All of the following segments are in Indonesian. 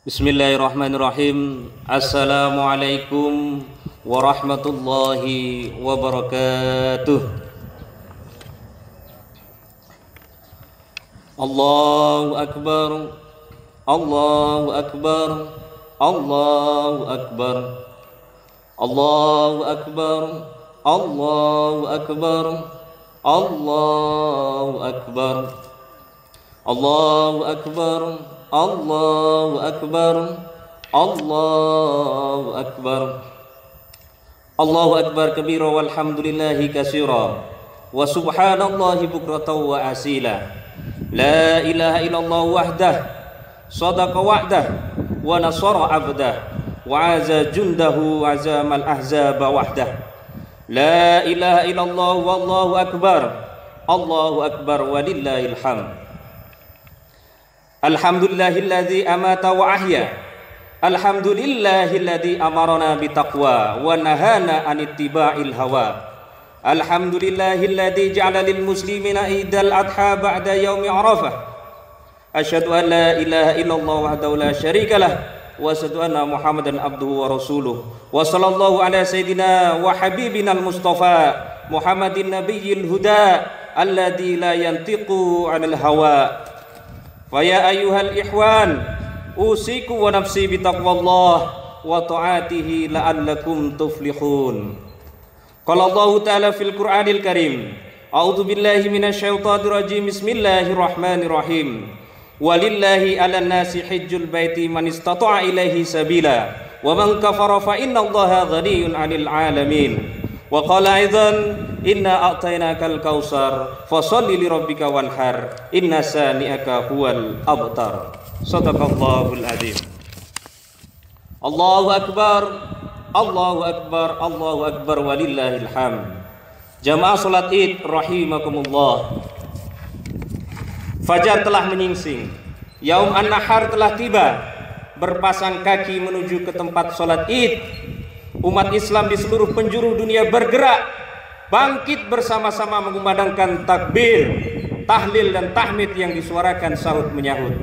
Bismillahirrahmanirrahim. Assalamualaikum warahmatullahi wabarakatuh. Allahu akbar, Allahu akbar, Allahu akbar, Allahu akbar, Allahu akbar, Allahu akbar, Allahu akbar, Allahu akbar, Allahu akbar, Allahu akbar kabira walhamdulillahi katsira wa subhanallahi bukratan wa asila. La ilaha illallah wahdah sadaqa wa'dah wa nasara 'abdah wa aza jundahu wa azamal ahzaba wahdah. La ilaha illallah wallahu akbar, Allahu akbar walillahil hamd. Alhamdulillahilladzi amata wa ahya. Alhamdulillahilladzi amarana bitaqwa wa nahana an ittiba'il hawa. Alhamdulillahilladzi ja'ala lil muslimina idal adha ba'da yaumi arafah. Asyhadu an la ilaha illallah wahdahu la syarikalah wa asyhadu anna Muhammadan abduhu wa rasuluh. Wa sallallahu ala sayyidina wa habibina al-mustafa Muhammadin nabiyyil huda alladzi la yantiqu 'anil hawa. Faya ayyuhal ikhwan, usiku wa nafsi bitaqwallah wa ta'atihi la'allakum tuflihun. Qala Allah ta'ala fil Qur'anil Karim, a'udzu billahi minasyaitonir rajim. Bismillahirrahmanirrahim. Walillahi 'alan nasi hajjul baiti man istata'a ilaihi sabila wa man kafara fa innallaha ghaniyyun 'anil 'alamin. Wa qala aidan inna a'tainakal kautsar fasholli li rabbika wanhar inna sani'aka huwal abtar. Shadaqallahul adzim. Allahu akbar, Allahu akbar, Allahu akbar walillahil hamd. Jamaah salat Id rahimakumullah. Fajar telah menyingsing, Yaum an-Nahar telah tiba. Berpasang kaki menuju ke tempat salat Id. Umat Islam di seluruh penjuru dunia bergerak, bangkit bersama-sama mengumandangkan takbir, tahlil dan tahmid yang disuarakan sahut menyahut.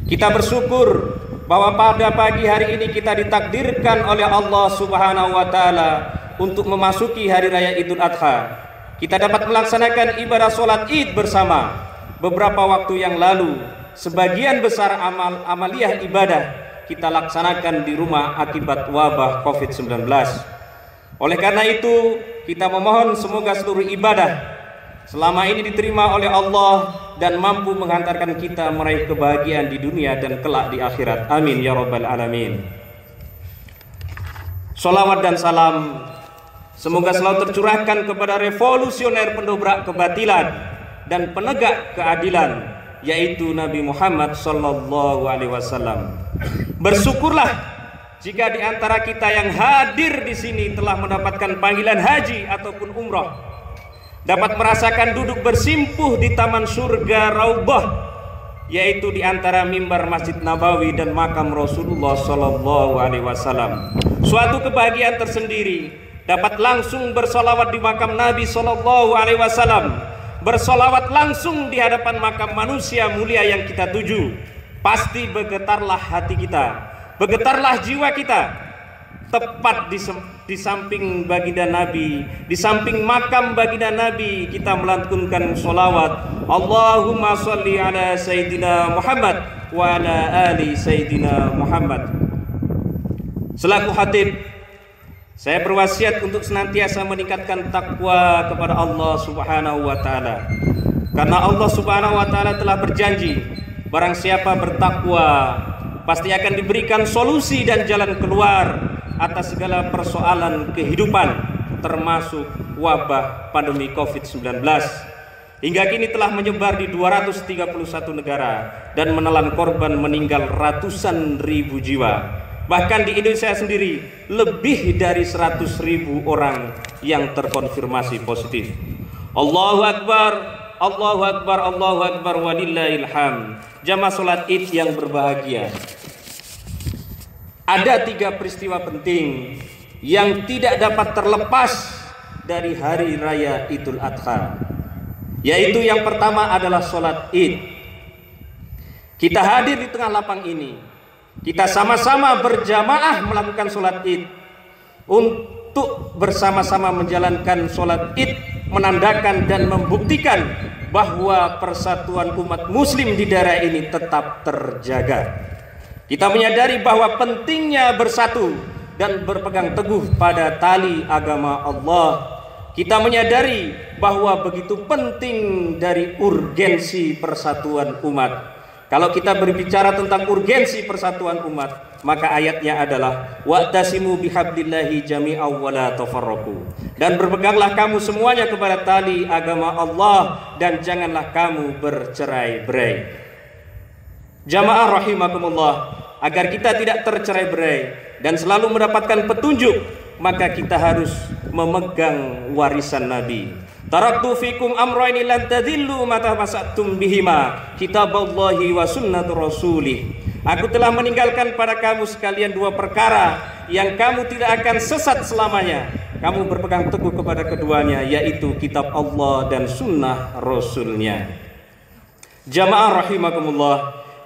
Kita bersyukur bahwa pada pagi hari ini kita ditakdirkan oleh Allah Subhanahu wa taala untuk memasuki hari raya Idul Adha. Kita dapat melaksanakan ibadah salat Id bersama. Beberapa waktu yang lalu, sebagian besar amaliyah ibadah kita laksanakan di rumah akibat wabah COVID-19. Oleh karena itu, kita memohon semoga seluruh ibadah selama ini diterima oleh Allah dan mampu menghantarkan kita meraih kebahagiaan di dunia dan kelak di akhirat. Amin ya rabbal alamin. Sholawat dan salam semoga selalu tercurahkan kepada revolusioner pendobrak kebatilan dan penegak keadilan, yaitu Nabi Muhammad sallallahu alaihi wasallam. Bersyukurlah jika di antara kita yang hadir di sini telah mendapatkan panggilan haji ataupun umrah, dapat merasakan duduk bersimpuh di taman surga Raudhah, yaitu di antara mimbar Masjid Nabawi dan makam Rasulullah sallallahu alaihi wasallam. Suatu kebahagiaan tersendiri dapat langsung bersolawat di makam Nabi sallallahu alaihi wasallam, bersolawat langsung di hadapan makam manusia mulia yang kita tuju. Pasti bergetarlah hati kita, bergetarlah jiwa kita. Tepat di samping baginda Nabi, di samping makam baginda Nabi, kita melantunkan sholawat Allahumma sholli ala Sayyidina Muhammad wa ala ali Sayyidina Muhammad. Selaku khatib, saya berwasiat untuk senantiasa meningkatkan takwa kepada Allah Subhanahu wa taala. Karena Allah Subhanahu wa taala telah berjanji, barang siapa bertakwa pasti akan diberikan solusi dan jalan keluar atas segala persoalan kehidupan, termasuk wabah pandemi COVID-19. Hingga kini telah menyebar di 231 negara dan menelan korban meninggal ratusan ribu jiwa. Bahkan di Indonesia sendiri lebih dari 100.000 orang yang terkonfirmasi positif. Allahu akbar, Allahu akbar, Allahu akbar walillahil hamd. Jamaah salat Id yang berbahagia, ada 3 peristiwa penting yang tidak dapat terlepas dari hari raya Idul Adha. Yaitu yang pertama adalah salat Id. Kita hadir di tengah lapang ini Kita sama-sama berjamaah melakukan sholat id. Untuk bersama-sama menjalankan sholat id menandakan dan membuktikan bahwa persatuan umat muslim di daerah ini tetap terjaga. Kita menyadari bahwa pentingnya bersatu dan berpegang teguh pada tali agama Allah. Kita menyadari bahwa begitu penting dari urgensi persatuan umat. Kalau kita berbicara tentang urgensi persatuan umat, maka ayatnya adalah wa'tasimu bihablillahi jami'aw wa la tafarraqu. Dan berpeganglah kamu semuanya kepada tali agama Allah dan janganlah kamu bercerai-berai. Jamaah rahimakumullah, agar kita tidak tercerai-berai dan selalu mendapatkan petunjuk, maka kita harus memegang warisan Nabi. Taraktu fikum amrayni lan tadillu ma tamassaktum bihima, kitaballahi wa sunnatu rasulih. Aku telah meninggalkan pada kamu sekalian dua perkara yang kamu tidak akan sesat selamanya. Kamu berpegang teguh kepada keduanya, yaitu kitab Allah dan sunnah Rasulnya. Jamaah rahimakumullah,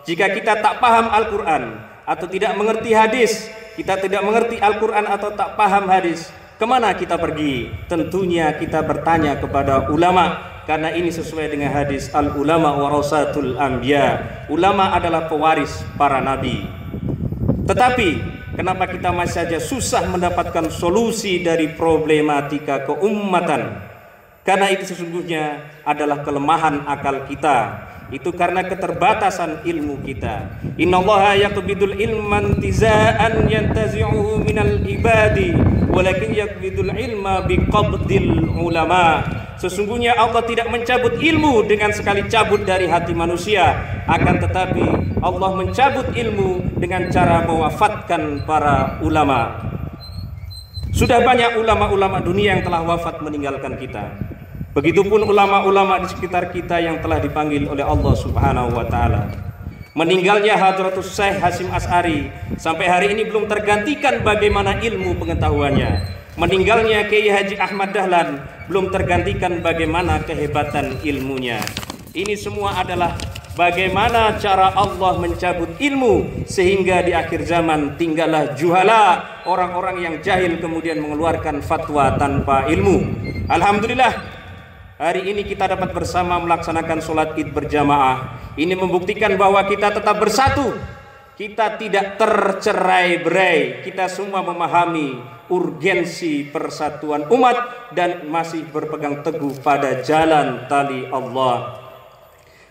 jika kita tak paham Al-Quran atau tidak mengerti hadis, kita tidak mengerti Al-Quran atau tak paham hadis, kemana kita pergi? Tentunya kita bertanya kepada ulama, karena ini sesuai dengan hadis al-ulama warasatul anbiya. Ulama adalah pewaris para nabi. Tetapi kenapa kita masih saja susah mendapatkan solusi dari problematika keumatan? Karena itu sesungguhnya adalah kelemahan akal kita. Itu karena keterbatasan ilmu kita. Innallaha yaqbidul ilman tizaan yantazi'uhu minal ibadi walakin yaqbidul ilma biqabdil ulama. Sesungguhnya Allah tidak mencabut ilmu dengan sekali cabut dari hati manusia, akan tetapi Allah mencabut ilmu dengan cara mewafatkan para ulama. Sudah banyak ulama-ulama dunia yang telah wafat meninggalkan kita. Begitupun ulama-ulama di sekitar kita yang telah dipanggil oleh Allah Subhanahu wa taala. Meninggalnya Hadratus Syekh Hasyim Asy'ari sampai hari ini belum tergantikan bagaimana ilmu pengetahuannya. Meninggalnya Kiai Haji Ahmad Dahlan belum tergantikan bagaimana kehebatan ilmunya. Ini semua adalah bagaimana cara Allah mencabut ilmu sehingga di akhir zaman tinggallah juhala, orang-orang yang jahil kemudian mengeluarkan fatwa tanpa ilmu. Alhamdulillah, hari ini kita dapat bersama melaksanakan sholat id berjamaah. Ini membuktikan bahwa kita tetap bersatu. Kita tidak tercerai-berai. Kita semua memahami urgensi persatuan umat dan masih berpegang teguh pada jalan tali Allah.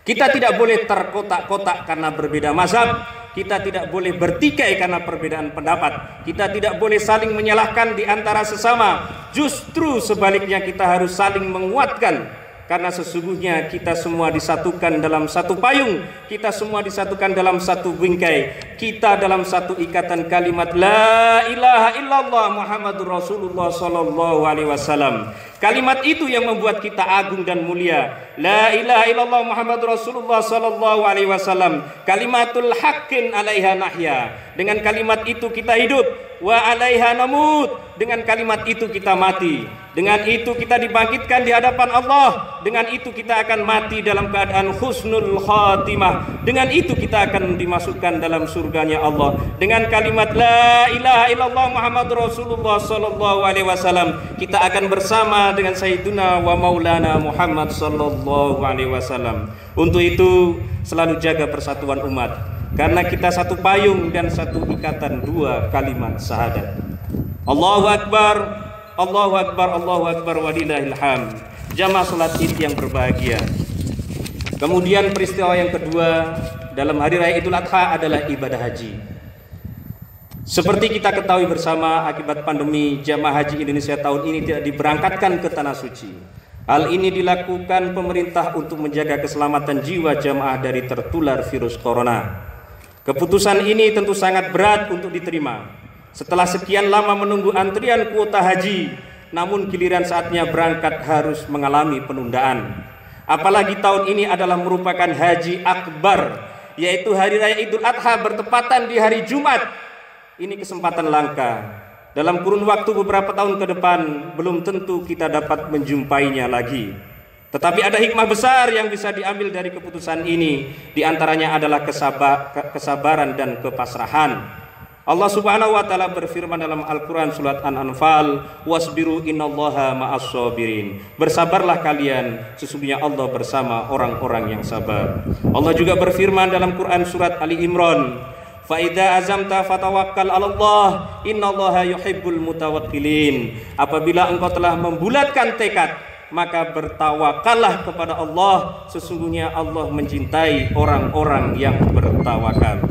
Kita tidak boleh terkotak-kotak karena berbeda mazhab. Kita tidak boleh bertikai karena perbedaan pendapat. Kita tidak boleh saling menyalahkan di antara sesama. Justru sebaliknya kita harus saling menguatkan. Karena sesungguhnya kita semua disatukan dalam satu payung. Kita semua disatukan dalam satu bingkai. Kita dalam satu ikatan kalimat La ilaha illallah Muhammadur Rasulullah sallallahu alaihi wasallam. Kalimat itu yang membuat kita agung dan mulia. La ilaha illallah Muhammadur Rasulullah sallallahu alaihi wasallam. Kalimatul haqqin alaiha nahya. Dengan kalimat itu kita hidup. Wa alaiha namut. Dengan kalimat itu kita mati. Dengan itu kita dibangkitkan di hadapan Allah. Dengan itu kita akan mati dalam keadaan husnul khatimah. Dengan itu kita akan dimasukkan dalam surganya Allah. Dengan kalimat La ilaha illallah Muhammadur Rasulullah sallallahu alaihi wasallam, kita akan bersama dengan Sayyiduna wa Maulana Muhammad sallallahu alaihi wasallam. Untuk itu selalu jaga persatuan umat, karena kita satu payung dan satu ikatan dua kalimat syahadat. Allahu Akbar, Allahu Akbar, Allahu Akbar, walillahil hamd. Jamaah salat id yang berbahagia. Kemudian peristiwa yang kedua dalam hari raya Idul Adha adalah ibadah haji. Seperti kita ketahui bersama, akibat pandemi jamaah haji Indonesia tahun ini tidak diberangkatkan ke tanah suci. Hal ini dilakukan pemerintah untuk menjaga keselamatan jiwa jamaah dari tertular virus corona. Keputusan ini tentu sangat berat untuk diterima. Setelah sekian lama menunggu antrian kuota haji, namun giliran saatnya berangkat harus mengalami penundaan. Apalagi tahun ini adalah merupakan haji akbar, yaitu hari raya Idul Adha bertepatan di hari Jumat. Ini kesempatan langka. Dalam kurun waktu beberapa tahun ke depan belum tentu kita dapat menjumpainya lagi. Tetapi ada hikmah besar yang bisa diambil dari keputusan ini. Di antaranya adalah kesabaran dan kepasrahan. Allah Subhanahu wa taala berfirman dalam Al-Qur'an surat An-Anfal, "Wasbiru innallaha ma'as-sabirin." Bersabarlah kalian, sesungguhnya Allah bersama orang-orang yang sabar. Allah juga berfirman dalam Quran surat Ali Imran, "Fa idza azamta fatawakkal 'alallah, innallaha yuhibbul mutawakkilin." Apabila engkau telah membulatkan tekad, maka bertawakallah kepada Allah, sesungguhnya Allah mencintai orang-orang yang bertawakal.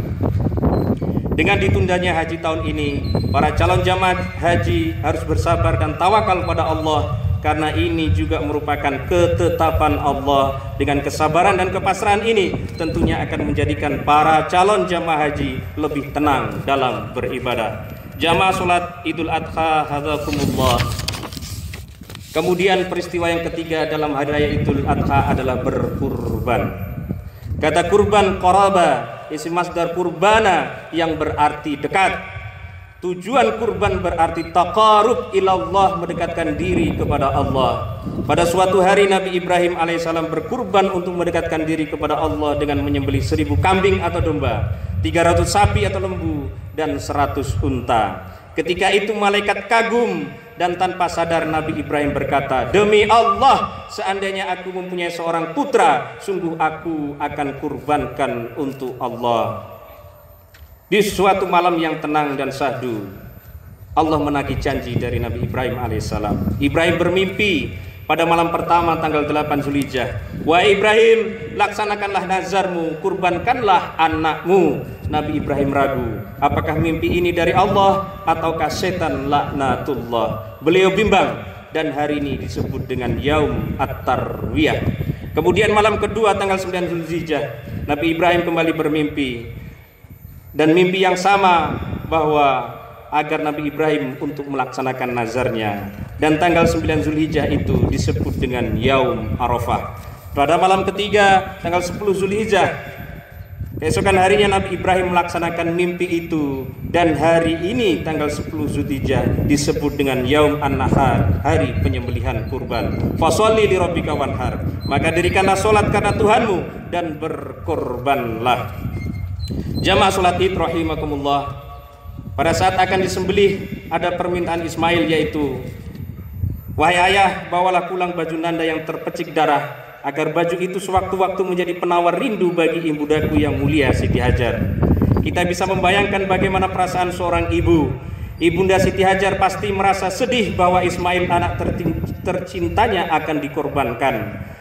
Dengan ditundanya haji tahun ini, para calon jamaah haji harus bersabar dan tawakal pada Allah, karena ini juga merupakan ketetapan Allah. Dengan kesabaran dan kepasrahan ini tentunya akan menjadikan para calon jamaah haji lebih tenang dalam beribadah. Jamaah salat Idul Adha hadzakumullah. Kemudian peristiwa yang ketiga dalam hari raya Idul Adha adalah berkurban. Kata kurban qaraba, isim masdar kurbana yang berarti dekat. Tujuan kurban berarti taqarrub ilallah, mendekatkan diri kepada Allah. Pada suatu hari Nabi Ibrahim alaihissalam berkurban untuk mendekatkan diri kepada Allah dengan menyembelih 1000 kambing atau domba, 300 sapi atau lembu, dan 100 unta. Ketika itu malaikat kagum, dan tanpa sadar Nabi Ibrahim berkata, "Demi Allah, seandainya aku mempunyai seorang putra, sungguh aku akan kurbankan untuk Allah." Di suatu malam yang tenang dan syahdu, Allah menagih janji dari Nabi Ibrahim alaihissalam. Ibrahim bermimpi pada malam pertama tanggal 8 Zulhijjah. "Wahai Ibrahim, laksanakanlah nazarmu, kurbankanlah anakmu." Nabi Ibrahim ragu, apakah mimpi ini dari Allah ataukah setan laknatullah. Beliau bimbang, dan hari ini disebut dengan Yaum At-Tarwiyah. Kemudian malam kedua tanggal 9 Zulhijjah, Nabi Ibrahim kembali bermimpi, dan mimpi yang sama, bahwa agar Nabi Ibrahim untuk melaksanakan nazarnya. Dan tanggal 9 Zulhijjah itu disebut dengan Yaum Arafah. Pada malam ketiga tanggal 10 Zulhijjah, keesokan harinya Nabi Ibrahim melaksanakan mimpi itu, dan hari ini tanggal 10 Zulhijjah disebut dengan Yaum An-Nahar, hari penyembelihan kurban. Fasholli li rabbika wanhar, maka dirikanlah salat karena Tuhanmu dan berkorbanlah. Jamaah salat Id rahimakumullah, pada saat akan disembelih ada permintaan Ismail, yaitu, "Wahai ayah, bawalah pulang baju nanda yang terpecik darah, agar baju itu sewaktu-waktu menjadi penawar rindu bagi ibundaku yang mulia Siti Hajar." Kita bisa membayangkan bagaimana perasaan seorang ibu. Ibunda Siti Hajar pasti merasa sedih bahwa Ismail, anak tercintanya, akan dikorbankan.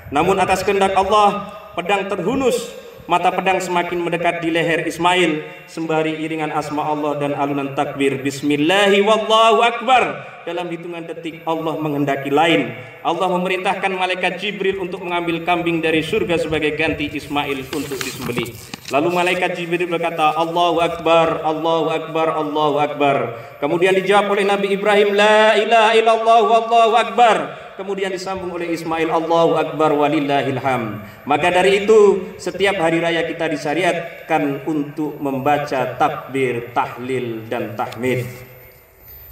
Namun atas kehendak Allah, pedang terhunus. Mata pedang semakin mendekat di leher Ismail, sembari iringan asma Allah dan alunan takbir Bismillahi wallahu akbar. Dalam hitungan detik Allah menghendaki lain. Allah memerintahkan malaikat Jibril untuk mengambil kambing dari surga sebagai ganti Ismail untuk disembelih. Lalu malaikat Jibril berkata, "Allahu akbar, Allahu akbar, Allahu akbar." Kemudian dijawab oleh Nabi Ibrahim, "La ilaha illallah wallahu akbar." Kemudian disambung oleh Ismail, "Allahu akbar walillahil hamd." Maka dari itu setiap hari raya kita disyariatkan untuk membaca takbir, tahlil, dan tahmid.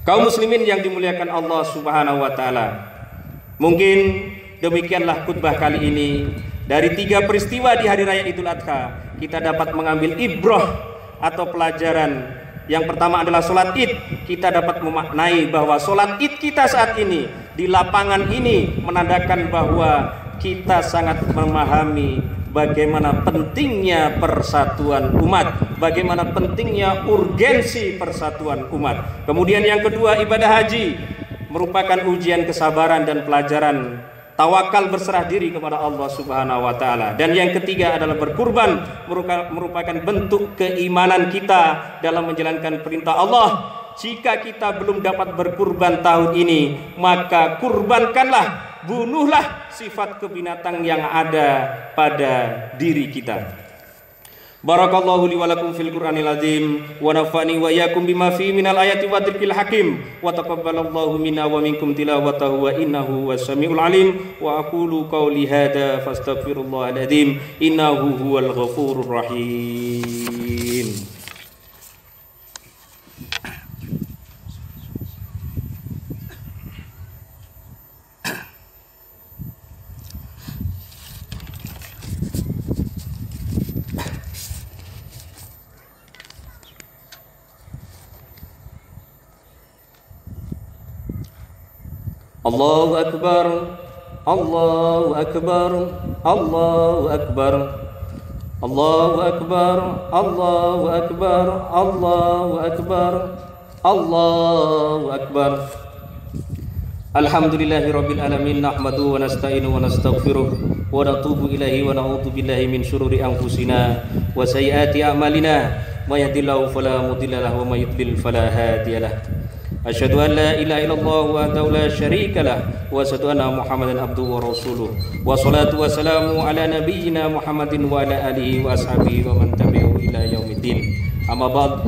Kaum muslimin yang dimuliakan Allah Subhanahu wa taala, mungkin demikianlah khutbah kali ini. Dari 3 peristiwa di hari raya Idul Adha, kita dapat mengambil ibrah atau pelajaran. Yang pertama adalah sholat Id. Kita dapat memaknai bahwa sholat Id kita saat ini di lapangan ini menandakan bahwa kita sangat memahami bagaimana pentingnya persatuan umat, bagaimana pentingnya urgensi persatuan umat. Kemudian yang kedua, ibadah haji merupakan ujian kesabaran dan pelajaran tawakal, berserah diri kepada Allah Subhanahu wa taala. Dan yang ketiga adalah berkurban, merupakan bentuk keimanan kita dalam menjalankan perintah Allah. Jika kita belum dapat berkurban tahun ini, maka kurbankanlah, bunuhlah sifat kebinatang yang ada pada diri kita. Barakallahu li wa lakum fil Qur'anil azim, wa nafa'ani wa iyyakum bima fihi minal ayati wa dzikril hakim, wa taqabbalallahu minna wa minkum tilawatahu wa innahu was-sami'ul alim. Wa aqulu qawli hadza fastaghfirullahal azim, innahu huwal ghafurur rahim. Allahu Akbar, Allahu Akbar, Allahu Akbar, Allahu Akbar, Allahu Akbar, Allahu Akbar, Allahu Akbar. Alhamdulillahirabbil alamin, nahmaduhu wa nasta'inuhu wa nastaghfiruh wa natubu ilaihi wa na'udzu billahi min syururi anfusina wa sayyiati a'malina, may yahdihillahu fala mudilla lahu wa may yudlil fala hadiyalah. Asyhadu an la ilaha illallah wahdahu la syarika lah wa asyhadu anna Muhammadan abduhu wa rasuluh. Wa salatu wa salamu ala nabiyyina Muhammadin wa ala alihi wa ashabihi wa man tabi'ahu ila yaumiddin. Amma ba'd.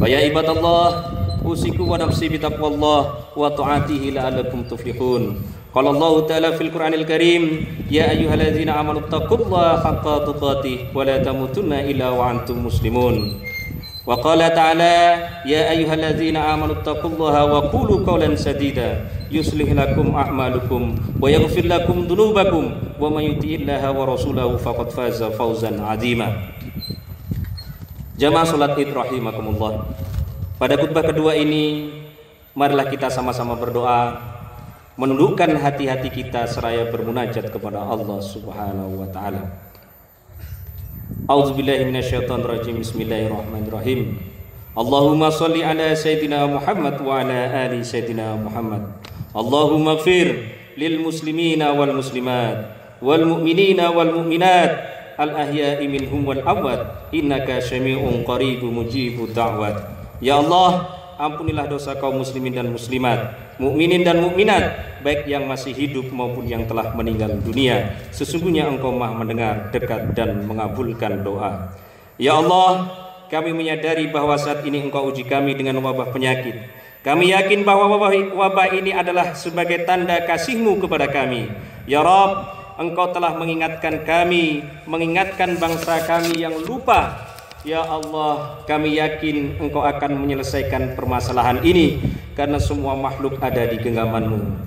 Fa ya ibadallah, usiku wa nafsi bitaqwallah wa ta'atihi la'allakum tuflihun. Qala Allah ta'ala fil Qur'anil Karim, ya ayyuhalladzina amanu taqullaha haqqa tuqatih wa la tamutunna illa wa antum muslimun. Wa qala ta'ala, ya ayyuhalladzina amanu taqullaha wa qulu qawlan sadida yuslih lakum a'malukum wa yaghfir lakum dhunubakum wa may yuti'illaha wa rasulahu faqad faza fawzan 'azima. Jamaah salat Id rahimakumullah. Pada khutbah kedua ini, marilah kita sama-sama berdoa, menundukkan hati-hati kita seraya bermunajat kepada Allah Subhanahu wa taala. A'udzubillahi minasyaitonirrajim. Bismillahirrahmanirrahim. Allahumma shalli ala sayyidina Muhammad wa ala ali sayyidina Muhammad. Allahumma ighfir lil muslimina wal muslimat wal mu'minina wal mu'minat al ahya'i minhum wal amwat innaka syami'un qaribun mujibud da'wat. Ya Allah, ampunilah dosa kaum muslimin dan muslimat, mukminin dan mukminat, baik yang masih hidup maupun yang telah meninggal dunia. Sesungguhnya Engkau Maha mendengar, dekat dan mengabulkan doa. Ya Allah, kami menyadari bahwa saat ini Engkau uji kami dengan wabah penyakit. Kami yakin bahwa wabah ini adalah sebagai tanda kasih-Mu kepada kami. Ya Rabb, Engkau telah mengingatkan kami, mengingatkan bangsa kami yang lupa. Ya Allah, kami yakin Engkau akan menyelesaikan permasalahan ini, karena semua makhluk ada di genggaman-Mu.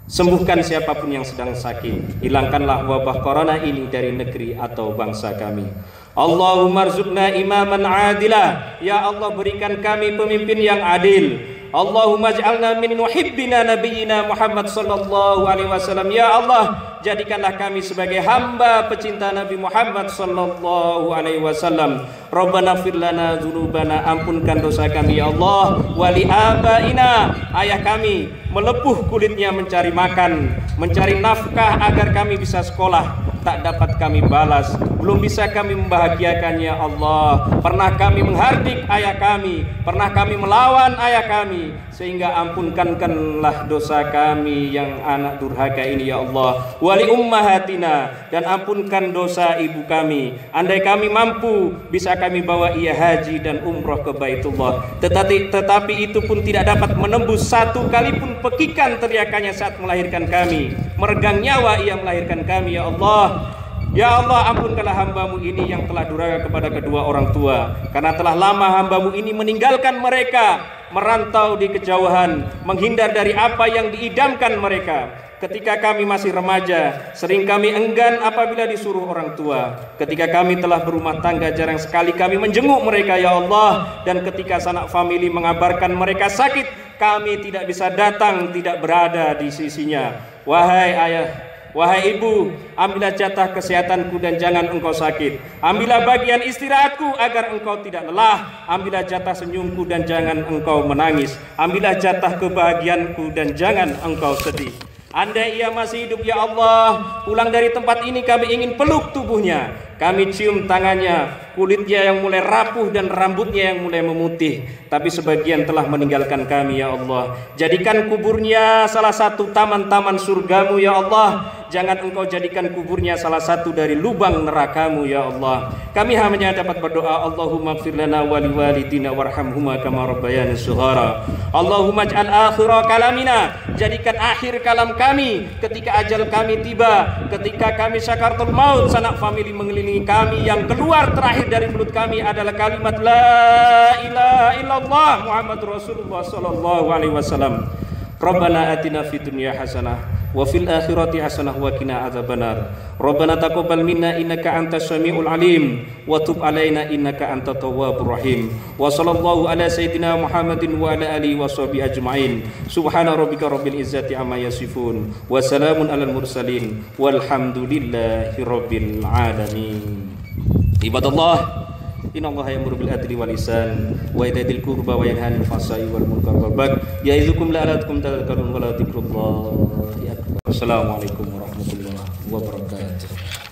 Sembuhkan siapapun yang sedang sakit. Hilangkanlah wabah corona ini dari negeri atau bangsa kami. Allahumma rzuqna imaman adilah. Ya Allah, berikan kami pemimpin yang adil. Allahumma ij'alna min muhibbina nabiyyina Muhammad sallallahu alaihi wasallam. Ya Allah, jadikanlah kami sebagai hamba pecinta Nabi Muhammad sallallahu alaihi wasallam. Rabbana ighfir lana dzunubana, ampunkan dosa kami ya Allah. Wali abaina, ayah kami melepuh kulitnya mencari makan, mencari nafkah agar kami bisa sekolah, tak dapat kami balas, belum bisa kami membahagiakannya ya Allah. Pernah kami menghardik ayah kami, pernah kami melawan ayah kami, sehingga ampunkanlah dosa kami yang anak durhaka ini ya Allah. Wali ummahatina, dan ampunkan dosa ibu kami. Andai kami mampu, bisa kami bawa ia haji dan umroh ke Baitullah, tetapi itu pun tidak dapat menembus satu kali pun pekikan teriakannya saat melahirkan kami. Meregang nyawa ia melahirkan kami ya Allah. Ya Allah, ampunkanlah hamba-Mu ini yang telah durhaka kepada kedua orang tua, karena telah lama hamba-Mu ini meninggalkan mereka, merantau di kejauhan, menghindar dari apa yang diidamkan mereka. Ketika kami masih remaja, sering kami enggan apabila disuruh orang tua. Ketika kami telah berumah tangga, jarang sekali kami menjenguk mereka ya Allah. Dan ketika sanak famili mengabarkan mereka sakit, kami tidak bisa datang, tidak berada di sisinya. Wahai ayah, wahai ibu, ambillah jatah kesehatanku dan jangan engkau sakit. Ambillah bagian istirahatku agar engkau tidak lelah. Ambillah jatah senyumku dan jangan engkau menangis. Ambillah jatah kebahagiaanku dan jangan engkau sedih. Andai ia masih hidup ya Allah, pulang dari tempat ini kami ingin peluk tubuhnya, kami cium tangannya, kulitnya yang mulai rapuh dan rambutnya yang mulai memutih. Tapi sebagian telah meninggalkan kami ya Allah. Jadikan kuburnya salah satu taman-taman surgamu ya Allah. Jangan engkau jadikan kuburnya salah satu dari lubang nerakamu ya Allah. Kami hanya dapat berdoa, Allahumma ighfir lana wa liwalidina warhamhuma kama rabbayana shighara. Allahumma ij'al akhira kalamina, jadikan akhir kalam kami ketika ajal kami tiba, ketika kami sakaratul maut, sanak famili mengelilingi kami, yang keluar terakhir dari mulut kami adalah kalimat la ilaha illallah Muhammadur Rasulullah sallallahu alaihi wasallam. Rabbana atina fid dunya hasanah wa fil akhirati hasanah wa qina adzabannar. Rabbana taqabbal minna innaka antas samiul alim wa tub alaina innaka antat tawwabur rahim. Wa sallallahu ala sayyidina Muhammadin wa ala alihi washabihi ajmain. Subhana rabbika rabbil izzati amma yasifun wa salamun alal mursalin walhamdulillahi rabbil alamin. Ibadallah, innallaha ya'muru bil adli wal ihsan wa itaa'il qurba wa yanha 'anil fahsya'i wal munkari wal baghi ya'izukum la'allakum tadhakkarun wa la dzikrullahi akbar. Assalamualaikum warahmatullahi wabarakatuh.